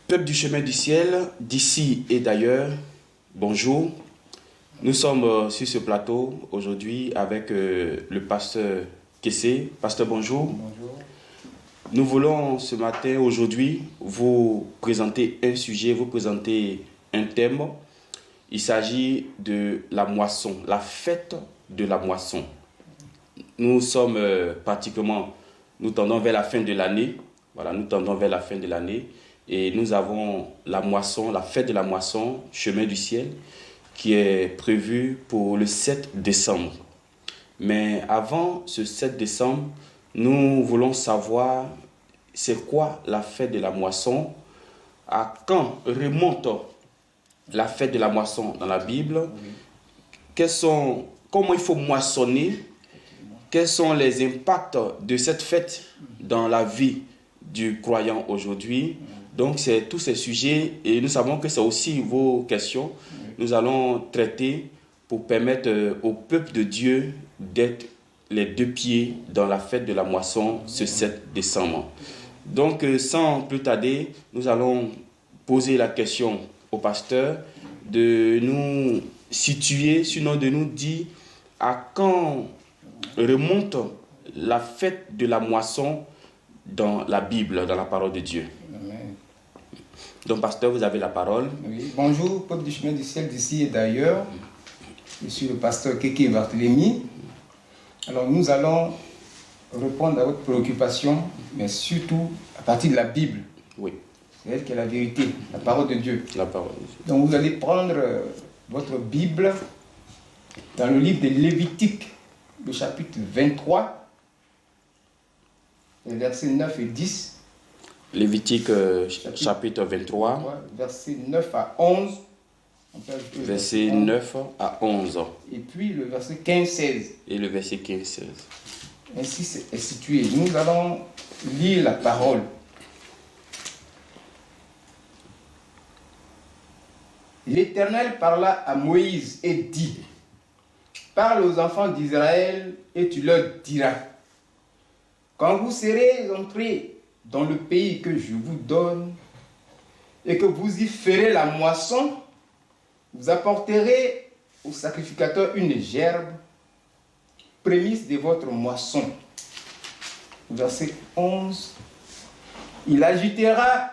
Peuple du chemin du ciel, d'ici et d'ailleurs, bonjour. Nous sommes sur ce plateau aujourd'hui avec le pasteur Kessé. Pasteur, bonjour. Bonjour. Nous voulons ce matin, aujourd'hui, vous présenter un sujet, vous présenter un thème. Il s'agit de la moisson, la fête de la moisson. Nous sommes pratiquement, nous tendons vers la fin de l'année. Voilà, nous tendons vers la fin de l'année. Et nous avons la moisson, la fête de la moisson, chemin du ciel, qui est prévue pour le 7 décembre. Mais avant ce 7 décembre, nous voulons savoir c'est quoi la fête de la moisson, à quand remonte la fête de la moisson dans la Bible, comment il faut moissonner, quels sont les impacts de cette fête dans la vie du croyant aujourd'hui. Donc, c'est tous ces sujets et nous savons que c'est aussi vos questions. Nous allons traiter pour permettre au peuple de Dieu d'être les deux pieds dans la fête de la moisson ce 7 décembre. Donc, sans plus tarder, nous allons poser la question au pasteur de nous situer, sinon de nous dire à quand remonte la fête de la moisson dans la Bible, dans la parole de Dieu. Amen. Donc, pasteur, vous avez la parole. Oui. Bonjour, peuple du chemin du ciel d'ici et d'ailleurs. Je suis le pasteur Kéké Barthélemy. Alors, nous allons répondre à votre préoccupation, mais surtout à partir de la Bible. Oui. C'est elle qui est la vérité, la parole de Dieu. La parole de Dieu. Donc, vous allez prendre votre Bible dans le livre de Lévitique, le chapitre 23, les versets 9 et 10. Lévitique chapitre 23, Versets 9 à 11. verset 9 à 11. Et puis le verset 15-16. Et le verset 15-16. Ainsi est situé. Nous allons lire la parole. L'Éternel parla à Moïse et dit: parle aux enfants d'Israël et tu leur diras: quand vous serez entrés dans le pays que je vous donne et que vous y ferez la moisson, vous apporterez au sacrificateur une gerbe, prémisse de votre moisson. Verset 11. Il agitera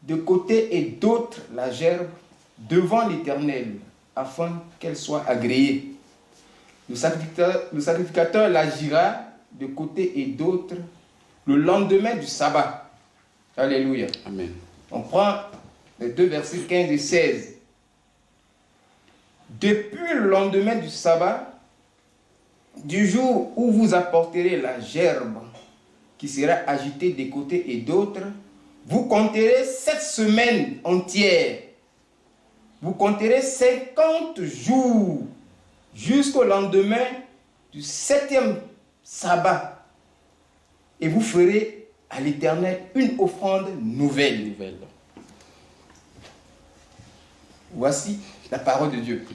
de côté et d'autre la gerbe devant l'Éternel, afin qu'elle soit agréée. Le sacrificateur l'agira de côté et d'autre le lendemain du sabbat. Alléluia. Amen. On prend les deux versets 15 et 16. Depuis le lendemain du sabbat, du jour où vous apporterez la gerbe qui sera agitée de côté et d'autre, vous compterez 7 semaines entières. Vous compterez 50 jours jusqu'au lendemain du 7e sabbat. Et vous ferez à l'Éternel une offrande nouvelle. Voici la parole de Dieu.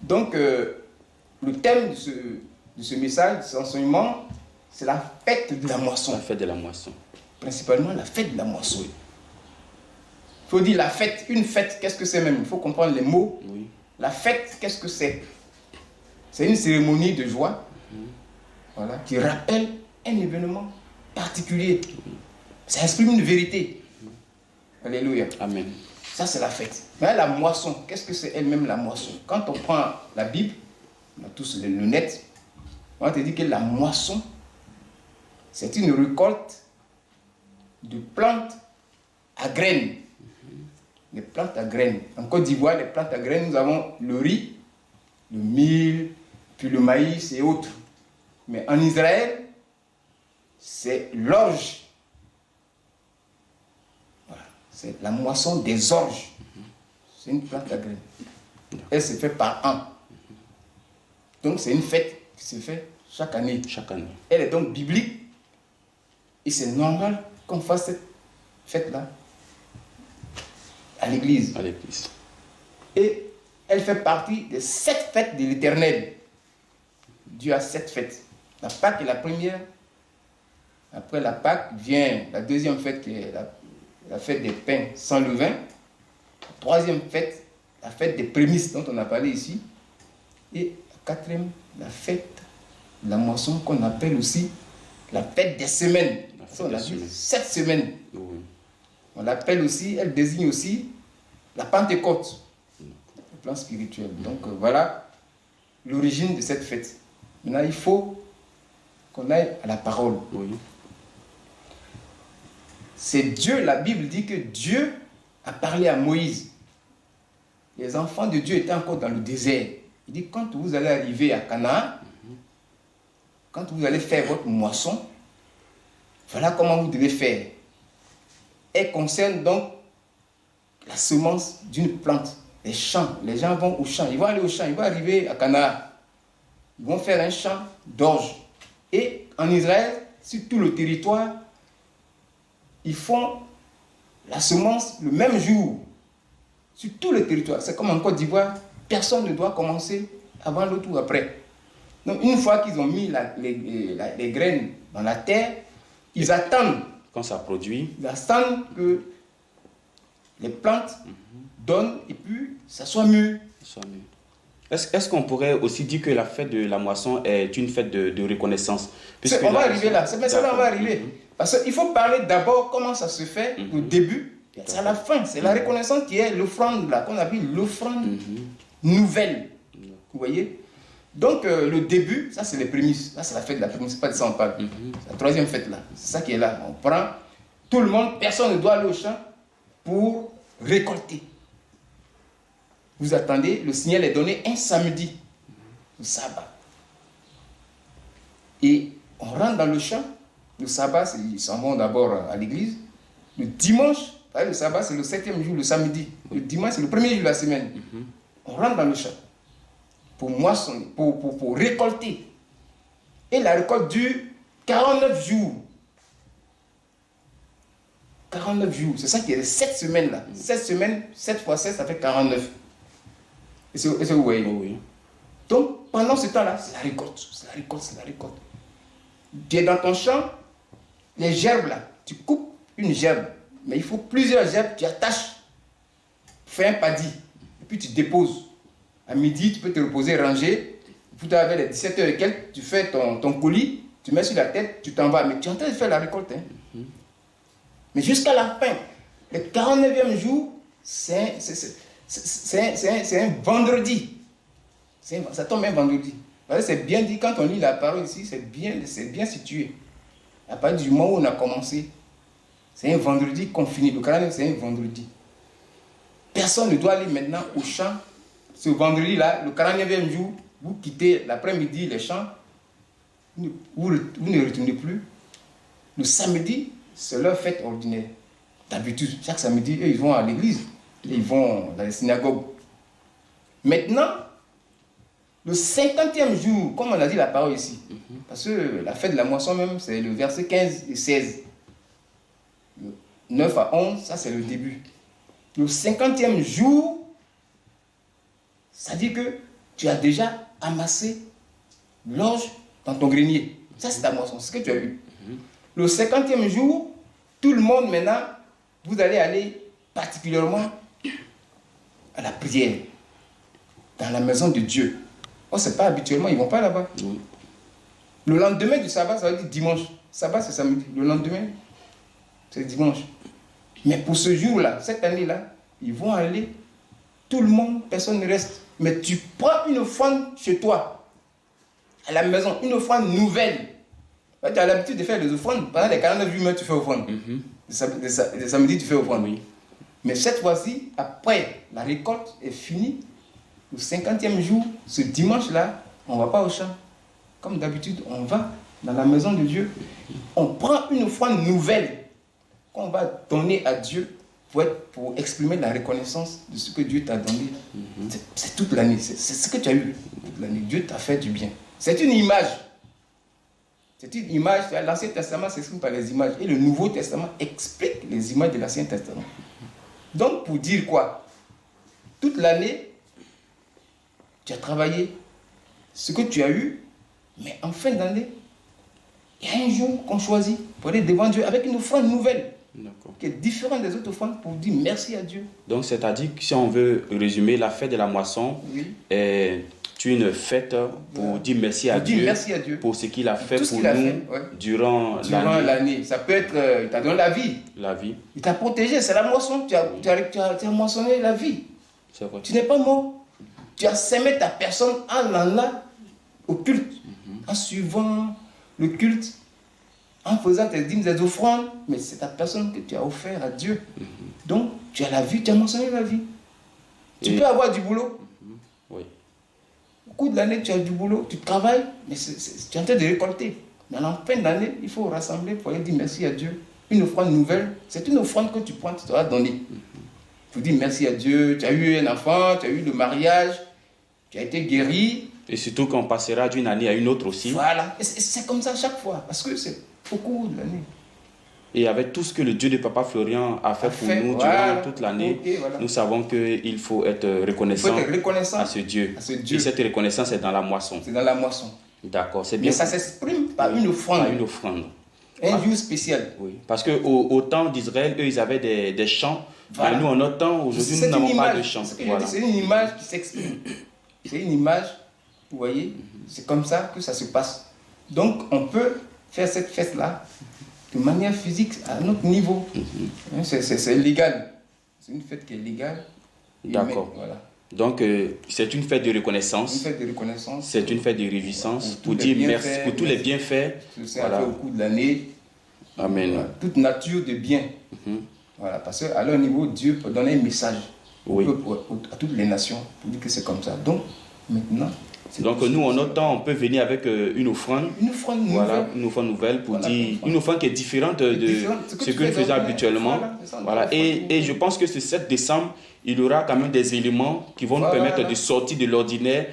Donc, le thème de ce message, de cet enseignement, c'est la fête de la moisson. La fête de la moisson. Principalement la fête de la moisson. Il faut dire la fête, une fête, qu'est-ce que c'est même? Il faut comprendre les mots. Oui. La fête, qu'est-ce que c'est? C'est une cérémonie de joie, voilà, qui rappelle un événement particulier. Ça exprime une vérité. Alléluia. Amen. Ça, c'est la fête. Mais la moisson, qu'est-ce que c'est elle-même la moisson? Quand on prend la Bible, on a tous les lunettes, on va te dire que la moisson, c'est une récolte de plantes à graines. Les plantes à graines. En Côte d'Ivoire, les plantes à graines, nous avons le riz, le mil, puis le maïs et autres. Mais en Israël, c'est l'orge. Voilà. C'est la moisson des orges. C'est une plante à graines. Elle se fait par an. Donc c'est une fête qui se fait chaque année. Chaque année. Elle est donc biblique. Et c'est normal qu'on fasse cette fête-là à l'église. À l'église. Et elle fait partie des 7 fêtes de l'Éternel. Dieu a 7 fêtes. La Pâque est la première. Après la Pâque vient la deuxième fête qui est la fête des pains sans levain. La troisième fête, la fête des prémices dont on a parlé ici. Et la quatrième, la fête de la moisson qu'on appelle aussi la fête des semaines. On a dit 7 semaines. Oui. On l'appelle aussi, elle désigne aussi la Pentecôte, le plan spirituel. Donc voilà l'origine de cette fête. Maintenant, il faut qu'on aille à la parole. Oui. C'est Dieu, la Bible dit que Dieu a parlé à Moïse. Les enfants de Dieu étaient encore dans le désert. Il dit, quand vous allez arriver à Canaan, quand vous allez faire votre moisson, voilà comment vous devez faire. Elle concerne donc la semence d'une plante, les champs. Les gens vont au champ, ils vont aller au champ, ils vont arriver à Canaan. Ils vont faire un champ d'orge. Et en Israël, sur tout le territoire, ils font la semence le même jour. Sur tout le territoire. C'est comme en Côte d'Ivoire, personne ne doit commencer avant l'autre ou après. Donc une fois qu'ils ont mis les graines dans la terre, ils attendent. Quand ça produit. Ils attendent que les plantes donnent et puis ça soit mûr. Est-ce qu'on pourrait aussi dire que la fête de la moisson est une fête de reconnaissance? On va arriver là, c'est ça, on va arriver. Parce qu'il faut parler d'abord comment ça se fait au début, c'est à la fin. C'est la reconnaissance qui est l'offrande là, qu'on appelle l'offrande nouvelle. Vous voyez? Donc le début, ça c'est les prémices. Là c'est la fête de la prémisse, pas de ça on parle. C'est la troisième fête là. C'est ça qui est là. On prend tout le monde, personne ne doit aller au champ pour récolter. Vous attendez, le signal est donné un samedi, le sabbat. Et on rentre dans le champ. Le sabbat, ils s'en vont d'abord à l'église. Le dimanche, le sabbat c'est le 7e jour, le samedi. Le dimanche c'est le premier jour de la semaine. On rentre dans le champ pour moissonner, pour récolter. Et la récolte dure 49 jours. 49 jours, c'est ça qui est 7 semaines là. 7 semaines, 7 fois 7, ça fait 49. Est-ce que vous voyez? Oui. Donc, pendant ce temps-là, c'est la récolte. C'est la récolte, c'est la récolte. Tu es dans ton champ, les gerbes là, tu coupes une gerbe, mais il faut plusieurs gerbes, tu attaches, fais un paddy, et puis tu déposes. À midi, tu peux te reposer, ranger. Tout à l'heure, les 17h et quelques, tu fais ton colis, tu mets sur la tête, tu t'en vas. Mais tu es en train de faire la récolte. Hein. Mais jusqu'à la fin, le 49e jour, c'est un vendredi. Ça tombe un vendredi. C'est bien dit, quand on lit la parole ici, c'est bien situé. À partir du moment où on a commencé, c'est un vendredi qu'on finit. Le 49e, c'est un vendredi. Personne ne doit aller maintenant au champ. Ce vendredi-là, le 49e jour, vous quittez l'après-midi les champs, vous ne retournez plus. Le samedi, c'est leur fête ordinaire. D'habitude, chaque samedi, eux, ils vont à l'église, ils vont dans les synagogues. Maintenant, le 50e jour, comme on a dit la parole ici, parce que la fête de la moisson même, c'est le verset 15 et 16. Le 9 à 11, ça c'est le début. Le 50e jour, ça dit que tu as déjà amassé l'orge dans ton grenier. Ça c'est ta moisson, c'est ce que tu as eu. Le 50e jour, tout le monde maintenant, vous allez aller particulièrement à la prière, dans la maison de Dieu. Oh, c'est pas habituellement, ils ne vont pas là-bas. Le lendemain du sabbat, ça veut dire dimanche. Sabbat, c'est samedi. Le lendemain, c'est dimanche. Mais pour ce jour-là, cette année-là, ils vont aller, tout le monde, personne ne reste. Mais tu prends une offrande chez toi, à la maison, une offrande nouvelle. Tu as l'habitude de faire des offrandes. Pendant les 49 jours, tu fais offrande. Les samedis, tu fais offrande. Oui. Mais cette fois-ci, après la récolte est finie, le 50e jour, ce dimanche-là, on ne va pas au champ. Comme d'habitude, on va dans la maison de Dieu. On prend une offrande nouvelle qu'on va donner à Dieu pour exprimer la reconnaissance de ce que Dieu t'a donné. C'est toute l'année. C'est ce que tu as eu toute l'année. Dieu t'a fait du bien. C'est une image. C'est une image. L'Ancien Testament s'exprime par les images. Et le Nouveau Testament explique les images de l'Ancien Testament. Donc, pour dire quoi? Toute l'année, tu as travaillé ce que tu as eu, mais en fin d'année, il y a un jour qu'on choisit pour aller devant Dieu avec une offrande nouvelle. D'accord. qui est différente des autres offrandes pour dire merci à Dieu. Donc, c'est-à-dire que si on veut résumer, la fête de la moisson Oui. est une fête pour Voilà. dire merci à Pour dire Dieu merci à Dieu. pour ce qu'il a fait Tout ce pour qu'il a nous fait, ouais. durant Durant l'année. Ça peut être, il t'a donné la vie. la vie. Il t'a protégé, c'est la moisson. Tu as moissonné la vie. C'est vrai. Tu n'es pas mort. Tu as sémé ta personne en allant au culte, en suivant le culte, en faisant tes dîmes, tes offrandes. Mais c'est ta personne que tu as offert à Dieu. Donc, tu as la vie, tu as moissonné la vie. Tu peux avoir du boulot. Oui. Au cours de l'année, tu as du boulot, tu travailles, mais tu es en train de récolter. Mais à la fin de l'année, il faut rassembler pour aller dire merci à Dieu. Une offrande nouvelle, c'est une offrande que tu prends, tu te dois donner. Tu dis merci à Dieu, tu as eu un enfant, tu as eu le mariage, tu as été guéri. Et surtout qu'on passera d'une année à une autre aussi. Voilà, et c'est comme ça chaque fois, parce que c'est au cours de l'année. Et avec tout ce que le Dieu de Papa Florian a fait pour nous durant toute l'année, nous savons qu'il faut être reconnaissant, à ce Dieu. Et cette reconnaissance est dans la moisson. C'est dans la moisson. D'accord, c'est bien. Mais ça s'exprime par une offrande. Par une offrande. Un jour spécial. Oui, parce qu'au temps d'Israël, eux, ils avaient des chants. Voilà. Mais nous, en notre temps, aujourd'hui, nous n'avons pas de chants. Voilà. C'est une image qui s'exprime. C'est une image, vous voyez, c'est comme ça que ça se passe. Donc, on peut faire cette fête-là de manière physique à notre niveau. C'est légal. C'est une fête qui est légale. D'accord. Voilà. Donc, c'est une fête de reconnaissance. Une fête de reconnaissance. C'est une fête de réjouissance pour dire merci pour tous les bienfaits. Voilà. Au cours de l'année. Amen. Voilà. Toute nature de bien. Voilà. Parce qu'à leur niveau, Dieu peut donner un message à toutes les nations pour dire que c'est comme ça. Donc, maintenant. Donc nous, en notre temps, on peut venir avec une offrande. Une offrande nouvelle. Voilà, une offrande nouvelle pour dire une offrande qui est différente de ce que nous faisons habituellement. Voilà. Et je pense que ce 7 décembre, il y aura quand même des éléments qui vont nous permettre de sortir de l'ordinaire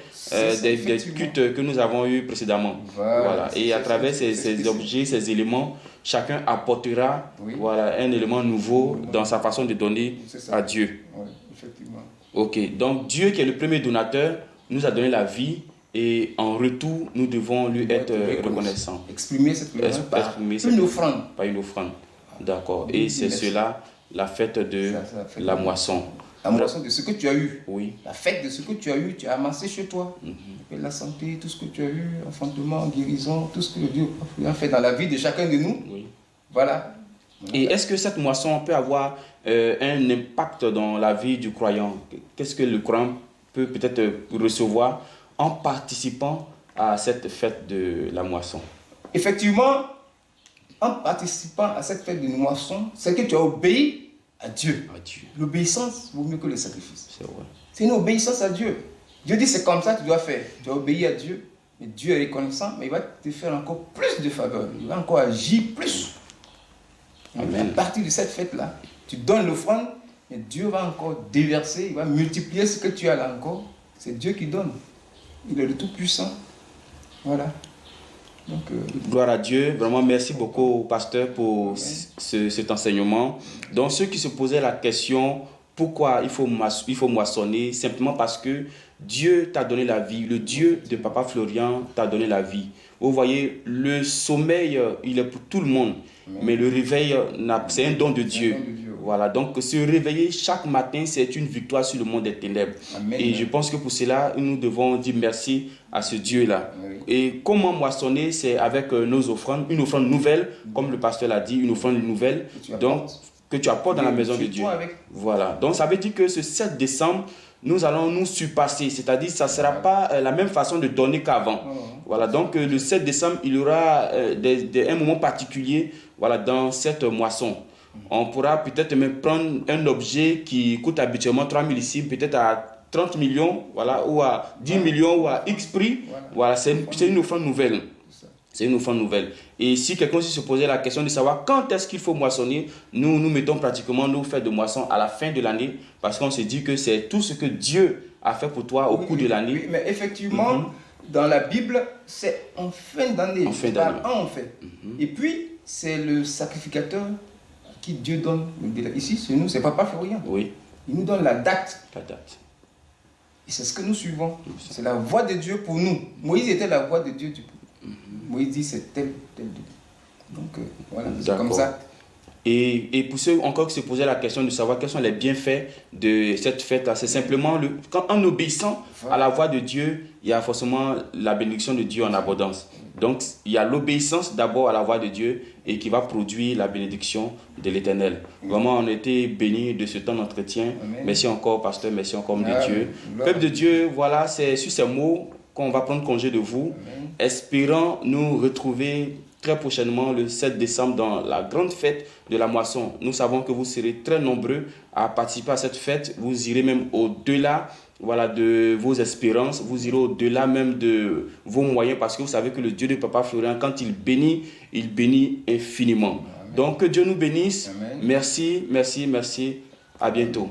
des cultes que nous avons eu précédemment. Voilà. Et à travers ces objets, ces éléments, chacun apportera un élément nouveau dans sa façon de donner à Dieu. Oui, effectivement. Ok. Donc Dieu qui est le premier donateur nous a donné la vie et en retour, nous devons lui être reconnaissants. Exprimer cette reconnaissance par une offrande. Par une offrande. D'accord. Et c'est cela, la fête de la moisson. La moisson de ce que tu as eu. Oui. La fête de ce que tu as eu, tu as amassé chez toi. La santé, tout ce que tu as eu, enfantement, guérison, tout ce que Dieu a fait dans la vie de chacun de nous. Oui. Voilà. Et est-ce que cette moisson peut avoir un impact dans la vie du croyant? Qu'est-ce que le croyant peut peut-être recevoir en participant à cette fête de la moisson? Effectivement, en participant à cette fête de la moisson, c'est que tu as obéi à Dieu. L'obéissance vaut mieux que le sacrifice. C'est vrai. C'est une obéissance à Dieu. Dieu dit c'est comme ça que tu dois faire. Tu as obéi à Dieu, mais Dieu est reconnaissant, mais il va te faire encore plus de faveurs. Il va encore agir plus. Amen. À partir de cette fête-là, tu donnes l'offrande, mais Dieu va encore déverser, il va multiplier ce que tu as là encore. C'est Dieu qui donne. Il est le Tout-Puissant. Voilà. Donc, gloire à Dieu. Vraiment, merci beaucoup, pasteur, pour cet enseignement. Donc, ceux qui se posaient la question, pourquoi il faut moissonner? Simplement parce que Dieu t'a donné la vie. Le Dieu de Papa Florian t'a donné la vie. Vous voyez, le sommeil, il est pour tout le monde. Mais le réveil, c'est un don de Dieu. Voilà, donc se réveiller chaque matin, c'est une victoire sur le monde des ténèbres. Amen. Et je pense que pour cela, nous devons dire merci à ce Dieu-là. Oui. Et comment moissonner? C'est avec nos offrandes, une offrande nouvelle, comme le pasteur l'a dit, une offrande nouvelle que tu apportes dans la maison de Dieu. Voilà, donc ça veut dire que ce 7 décembre, nous allons nous surpasser, c'est-à-dire que ça ne sera pas la même façon de donner qu'avant. Voilà, donc le 7 décembre, il y aura un moment particulier dans cette moisson. On pourra peut-être même prendre un objet qui coûte habituellement 3 000 ici, peut-être à 30 millions, ou à 10 millions, ou à X prix. Voilà, c'est une offrande nouvelle. C'est une offrande nouvelle. Et si quelqu'un se posait la question de savoir quand est-ce qu'il faut moissonner, nous mettons pratiquement nos fêtes de moisson à la fin de l'année, parce qu'on se dit que c'est tout ce que Dieu a fait pour toi au cours de l'année. Oui, mais effectivement, dans la Bible, c'est en fin d'année. En fin d'année. En fait. Et puis, c'est le sacrificateur qui Dieu donne. Ici, chez nous, c'est Papa Florian. Oui. Il nous donne la date. La date. Et c'est ce que nous suivons. C'est la voix de Dieu pour nous. Moïse était la voix de Dieu. Moïse dit c'est tel. Donc, voilà, c'est comme ça. Et pour ceux encore qui se posaient la question de savoir quels sont les bienfaits de cette fête, c'est simplement en obéissant à la voix de Dieu, il y a forcément la bénédiction de Dieu en abondance. Donc, il y a l'obéissance d'abord à la voix de Dieu et qui va produire la bénédiction de l'Éternel. Vraiment, on a été bénis de ce temps d'entretien. Merci encore, pasteur, merci encore, homme de Dieu. Peuple de Dieu, voilà, c'est sur ces mots qu'on va prendre congé de vous, espérant nous retrouver très prochainement le 7 décembre dans la grande fête de la moisson. Nous savons que vous serez très nombreux à participer à cette fête. Vous irez même au-delà, voilà, de vos espérances. Vous irez au-delà même de vos moyens, parce que vous savez que le Dieu de Papa Florian, quand il bénit infiniment. Amen. Donc que Dieu nous bénisse. Amen. Merci. À bientôt.